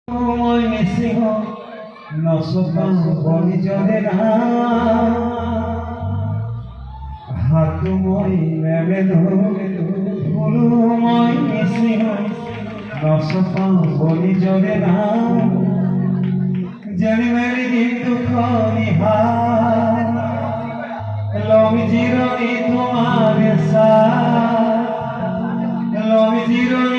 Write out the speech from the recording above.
মই মিছিং নচপা বনিজৰে হাতো মই নেমেলো ফুলো মই মিছিং নচপা বনিজৰে জানি মেলি দিন দুখ নিহার লমি জিরনি তোমার সা লমি জিরনি